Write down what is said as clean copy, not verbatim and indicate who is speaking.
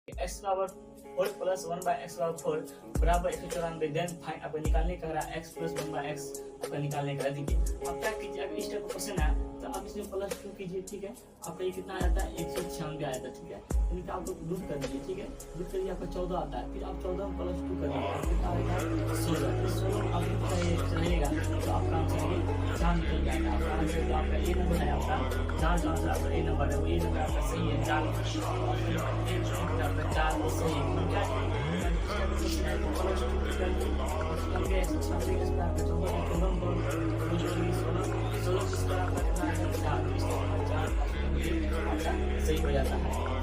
Speaker 1: X power 4 plus 1 by x power 4 बराबर 194। Then find आपको निकालने का रहा एक्स प्लस 1 बाय एक्स आपका निकालने का। देखिए अब क्या कीजिए, अगर इस टाइप का क्वेश्चन है तो आप इसमें प्लस 2 कीजिए, ठीक है। आपका ये कितना आ जाता है 196 आ जाता है, ठीक है। यानी कि आप लोग रूट कर दीजिए, ठीक है। रूट करिए आपका 14 आता है, फिर आप 14 में प्लस 2 करिए कितना आएगा 16। फिर 16 आप लोग का ये चलेगा तो आपका आंसर ये 4 निकल जाएगा। आपका आंसर जो आपका ए नंबर है आपका 4 जो आंसर आपका ए नंबर है वो ए नंबर आपका सही है 4 आपका 4 सही है। क्या सही हो जाता है।